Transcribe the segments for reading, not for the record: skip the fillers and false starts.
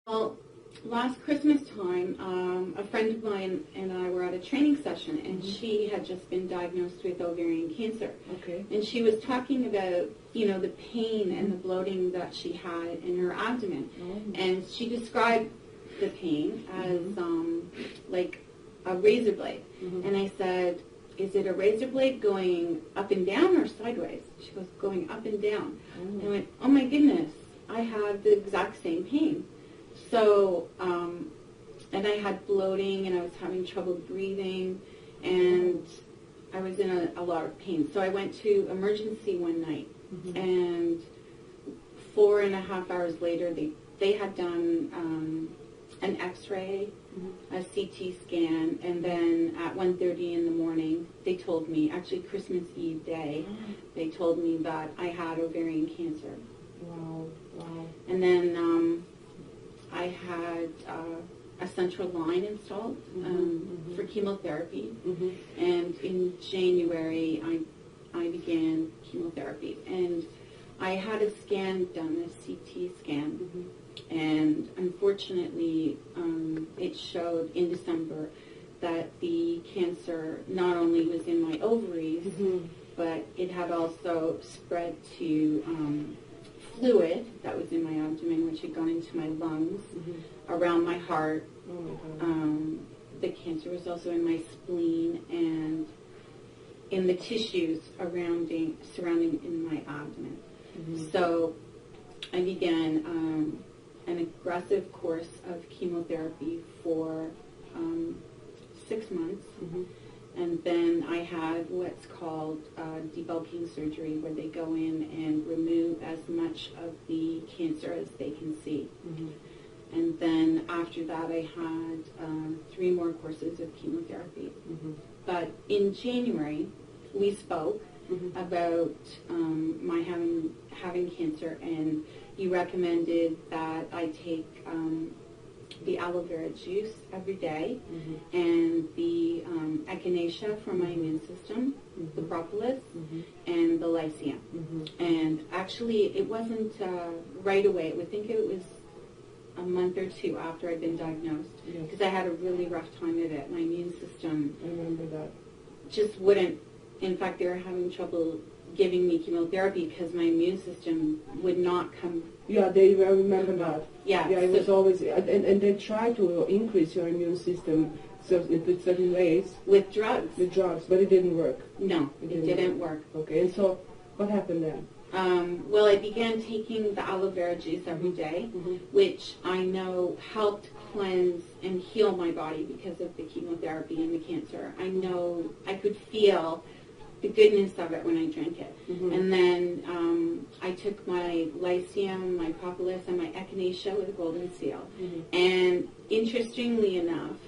Well, last Christmas time, a friend of mine and I were at a training session, and she had just been diagnosed with ovarian cancer. Okay. And she was talking about, the pain and the bloating that she had in her abdomen. Oh. And she described the pain as like a razor blade. And I said, is it a razor blade going up and down or sideways? She goes, going up and down. And I went, oh my goodness, I have the exact same pain. So, and I had bloating, and I was having trouble breathing, and I was in a lot of pain. So I went to emergency one night, and 4.5 hours later, they had done an X-ray, a CT scan, and then at 1:30 in the morning, they told me, actually Christmas Eve day, they told me that I had ovarian cancer. Wow, wow. And then I had a central line installed for chemotherapy, and in January I began chemotherapy, and I had a scan done, a CT scan, and unfortunately it showed in December that the cancer not only was in my ovaries, but it had also spread to fluid that was in my abdomen, which had gone into my lungs, around my heart. Oh my God. The cancer was also in my spleen and in the tissues surrounding in my abdomen. So I began an aggressive course of chemotherapy for 6 months. And then I had what's called debulking surgery, where they go in and remove as much of the cancer as they can see. And then after that, I had 3 more courses of chemotherapy. But in January, we spoke about my having cancer, and you recommended that I take the aloe vera juice every day, and the echinacea for my immune system, the propolis, and the lycium. And actually, it wasn't right away. I would think it was a month or 2 after I'd been diagnosed, because I had a really rough time of it. My immune system, I remember that, just wouldn't. In fact, they were having trouble giving me chemotherapy because my immune system would not come. Yeah, I remember that. Yeah, it was always, and they try to increase your immune system in certain ways. With drugs. With drugs, but it didn't work. No, it didn't work. Okay, and so what happened then? Well, I began taking the aloe vera juice every day, which I know helped cleanse and heal my body because of the chemotherapy and the cancer. I know I could feel the goodness of it when I drank it. And then I took my lycium, my propolis, and my echinacea with a golden seal. And interestingly enough,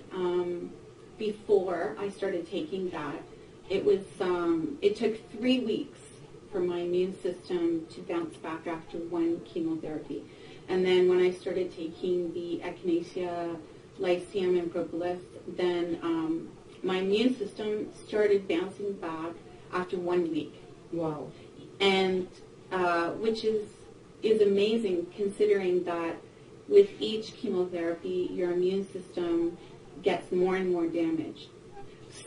before I started taking that, it took 3 weeks for my immune system to bounce back after 1 chemotherapy. And then when I started taking the echinacea, lycium, and propolis, then my immune system started bouncing back after 1 week. Wow. And which is amazing, considering that with each chemotherapy, your immune system gets more and more damaged.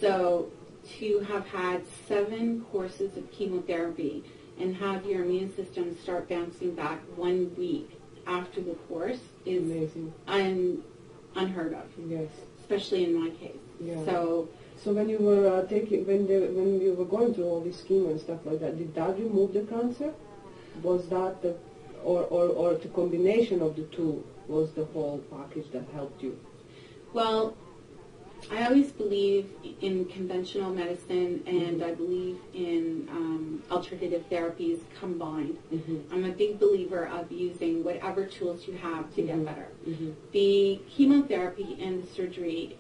So to have had 7 courses of chemotherapy and have your immune system start bouncing back 1 week after the course is amazing, unheard of. Yes, especially in my case. Yeah. So when you were when you were going through all this chemo and stuff like that, did that remove the cancer? Was that the or the combination of the two was the whole package that helped you? Well, I always believe in conventional medicine, and I believe in alternative therapies combined. I'm a big believer of using whatever tools you have to get better. The chemotherapy and the surgery,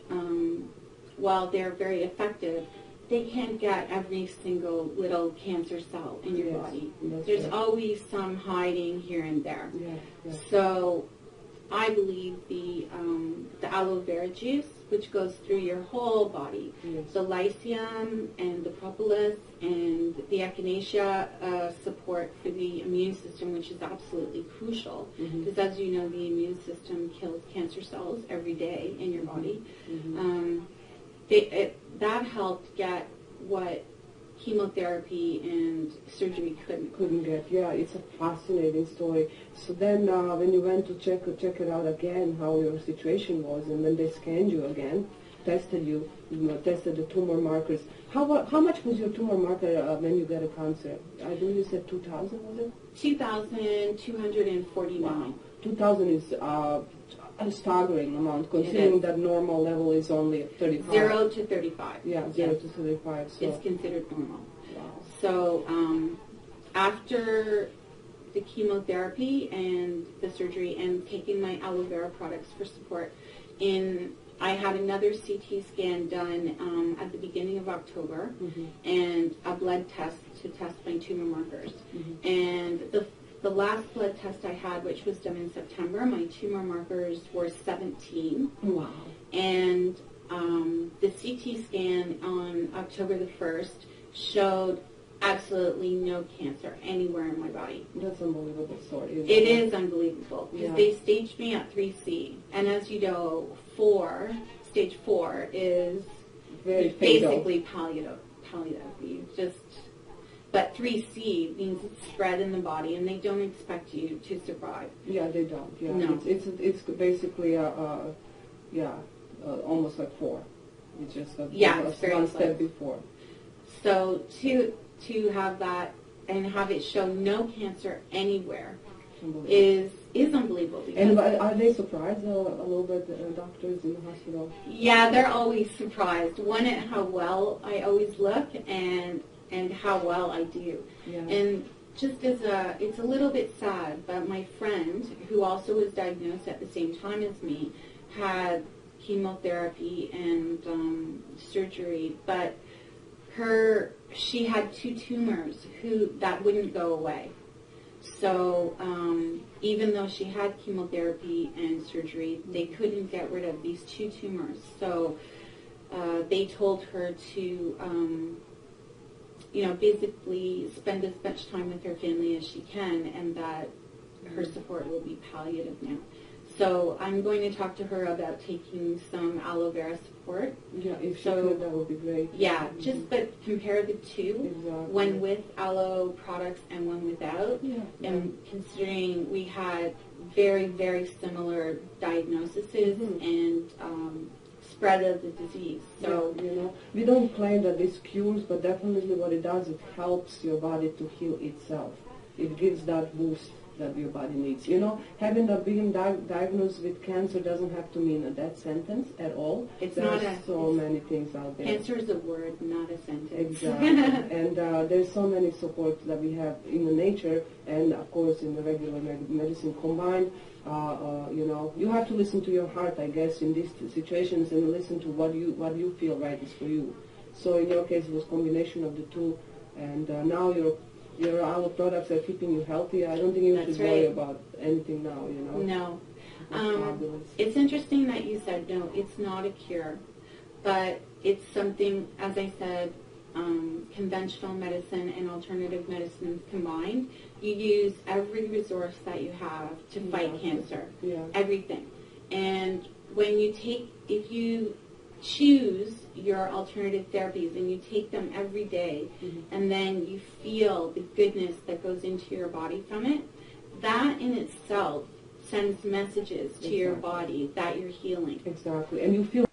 while they're very effective, they can't get every single little cancer cell in your body. There's always some hiding here and there. So I believe the aloe vera juice, which goes through your whole body, Yes. the lycium and the propolis and the echinacea support for the immune system, which is absolutely crucial. Mhm. Because as you know, the immune system kills cancer cells every day in your body. Mhm. That helped get what chemotherapy and surgery couldn't. Couldn't get. Yeah, it's a fascinating story. So then, when you went to check it out again, how your situation was, and when they scanned you again, tested you tested the tumor markers. How much was your tumor marker when you got a cancer? I believe you said 2,000, was it? 2,249. 2,000 is a staggering amount, considering that normal level is only 35. 0 to 35. Yeah, 0 to 35. So. It's considered normal. Wow. So after the chemotherapy and the surgery and taking my aloe vera products for support, I had another CT scan done at the beginning of October, and a blood test to test my tumor markers. And the last blood test I had, which was done in September, my tumor markers were 17. Wow. And the CT scan on October the 1st showed absolutely no cancer anywhere in my body. That's an unbelievable story. It is unbelievable because Yeah. they staged me at 3C. And as you know, stage 4 is very fatal. basically palliative. But 3C means it's spread in the body, and they don't expect you to survive. Yeah, they don't. Yeah, No. It's basically almost like 4. It's just It's very one close. step before. So to have that and have it show no cancer anywhere Unbelievable. is unbelievable. And because- are they surprised a little bit, doctors in the hospital? Yeah, they're always surprised. One, at how well I always look and how well I do. Yeah. And just it's a little bit sad, but my friend, who also was diagnosed at the same time as me, had chemotherapy and surgery, but she had 2 tumors that wouldn't go away. So even though she had chemotherapy and surgery, they couldn't get rid of these 2 tumors. So they told her to, basically spend as much time with her family as she can, and that her support will be palliative now. So I'm going to talk to her about taking some aloe vera support. Yeah, if she So- could, that would be great. Yeah, but compare the two, Exactly. one with aloe products and one without. Yeah. And considering we had very, very similar diagnoses and spread of the disease. So Yeah, we don't claim that this cures, but definitely what it does, it helps your body to heal itself. It gives that boost that your body needs. Having being diagnosed with cancer doesn't have to mean a death sentence at all. It's There's not so many things out there. cancer is a word, not a sentence. Exactly. And there's so many supports that we have in the nature and, of course, in the regular medicine combined. You have to listen to your heart, I guess, in these situations, and listen to what you feel right is for you. So in your case, it was a combination of the two, and now your aloe products are keeping you healthy. I don't think you That's should worry right. about anything now. No. It's fabulous. It's interesting that you said no, it's not a cure, but it's something, as I said, conventional medicine and alternative medicine combined. You use every resource that you have to fight Exactly. cancer, Yeah. everything. And if you choose your alternative therapies and you take them every day, and then you feel the goodness that goes into your body from it, that in itself sends messages to your Exactly. body that you're healing. Exactly. And you feel